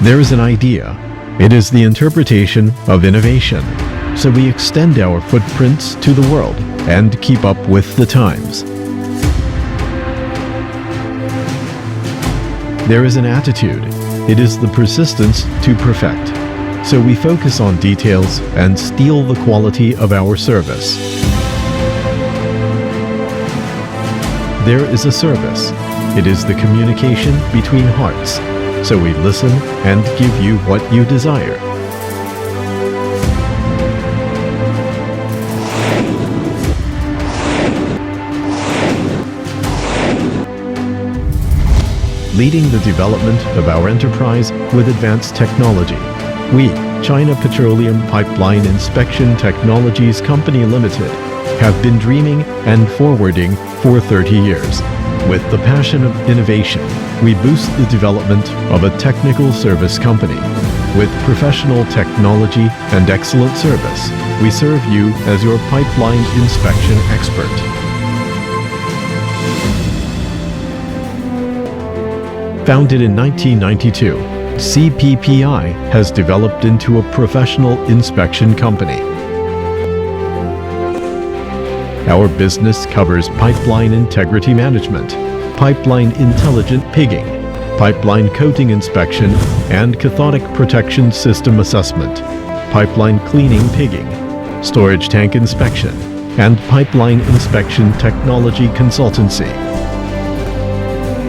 There is an idea. It is the interpretation of innovation. So we extend our footprints to the world and keep up with the times. There is an attitude. It is the persistence to perfect. So we focus on details and steal the quality of our service. There is a service. It is the communication between hearts. So we listen and give you what you desire. Leading the development of our enterprise with advanced technology. We, China Petroleum Pipeline Inspection Technologies Company Limited, have been dreaming and forwarding for 30 years. With the passion of innovation, we boost the development of a technical service company. With professional technology and excellent service, we serve you as your pipeline inspection expert. Founded in 1992, CPPI has developed into a professional inspection company. Our business covers pipeline integrity management, pipeline intelligent pigging, pipeline coating inspection and cathodic protection system assessment, pipeline cleaning pigging, storage tank inspection, and pipeline inspection technology consultancy.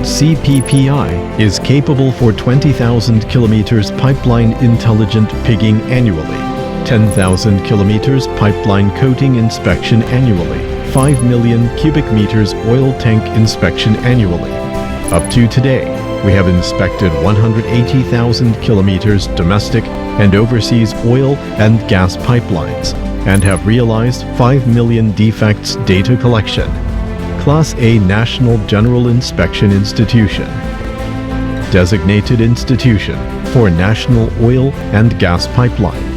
CPPI is capable for 20,000 kilometers pipeline intelligent pigging annually, 10,000 kilometers pipeline coating inspection annually, 5 million cubic meters oil tank inspection annually. Up to today, we have inspected 180,000 kilometers domestic and overseas oil and gas pipelines and have realized 5 million defects data collection. Class A National General Inspection Institution. Designated Institution for National Oil and Gas Pipeline.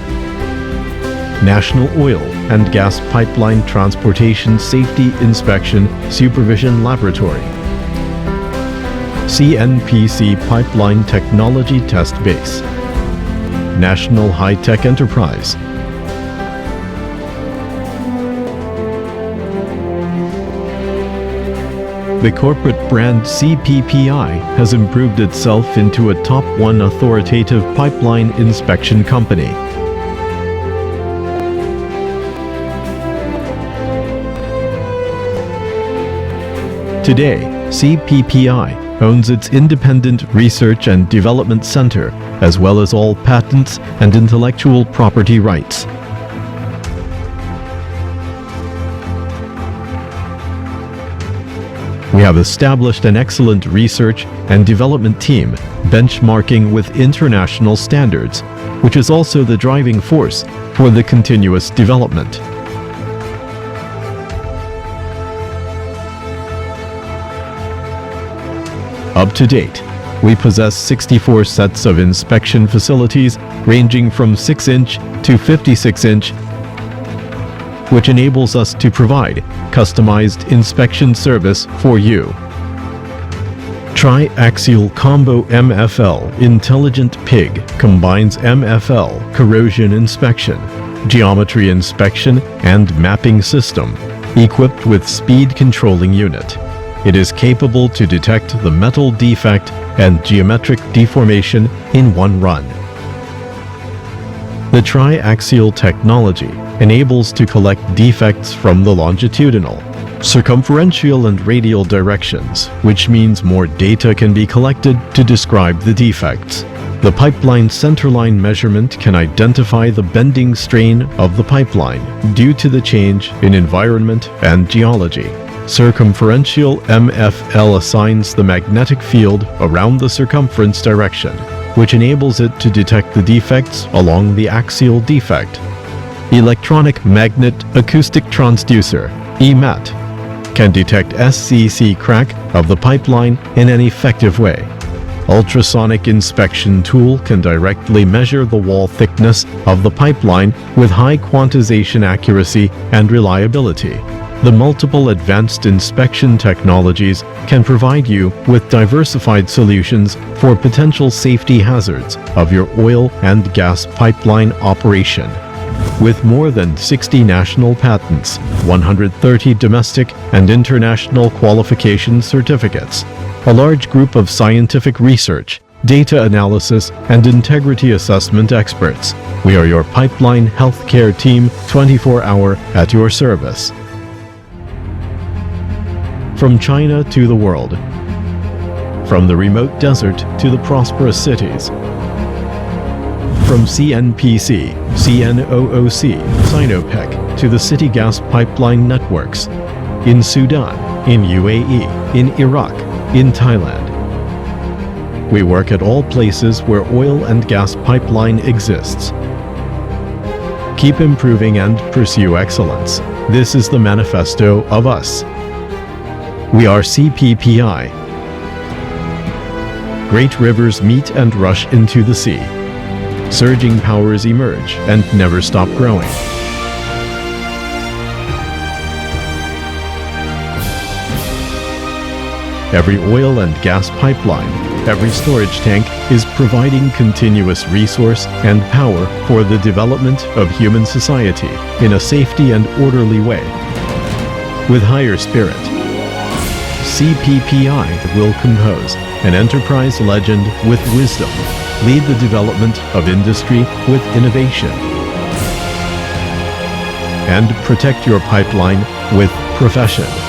National Oil and Gas Pipeline Transportation Safety Inspection Supervision Laboratory. CNPC Pipeline Technology Test Base. National High-Tech Enterprise. The corporate brand CPPI has improved itself into a top 1 authoritative pipeline inspection company. Today, CPPI owns its independent research and development center, as well as all patents and intellectual property rights. We have established an excellent research and development team, benchmarking with international standards, which is also the driving force for the continuous development. Up to date, we possess 64 sets of inspection facilities ranging from 6-inch to 56-inch, which enables us to provide customized inspection service for you. Tri-axial combo MFL intelligent pig combines MFL corrosion inspection, geometry inspection, and mapping system, equipped with speed controlling unit. It is capable to detect the metal defect and geometric deformation in one run. The tri-axial technology enables to collect defects from the longitudinal, circumferential and radial directions, which means more data can be collected to describe the defects. The pipeline centerline measurement can identify the bending strain of the pipeline due to the change in environment and geology. Circumferential MFL assigns the magnetic field around the circumference direction, which enables it to detect the defects along the axial defect. Electronic Magnet Acoustic Transducer, EMAT, can detect SCC crack of the pipeline in an effective way. Ultrasonic inspection tool can directly measure the wall thickness of the pipeline with high quantization accuracy and reliability. The multiple advanced inspection technologies can provide you with diversified solutions for potential safety hazards of your oil and gas pipeline operation. With more than 60 national patents, 130 domestic and international qualification certificates, a large group of scientific research, data analysis, and integrity assessment experts, we are your pipeline healthcare team, 24-hour at your service. From China to the world, from the remote desert to the prosperous cities, from CNPC, CNOOC, Sinopec to the city gas pipeline networks, in Sudan, in UAE, in Iraq, in Thailand. We work at all places where oil and gas pipeline exists. Keep improving and pursue excellence. This is the manifesto of us. We are CPPI. Great rivers meet and rush into the sea. Surging powers emerge and never stop growing. Every oil and gas pipeline, every storage tank is providing continuous resource and power for the development of human society in a safety and orderly way. With higher spirit, CPPI will compose an enterprise legend with wisdom, lead the development of industry with innovation, and protect your pipeline with profession.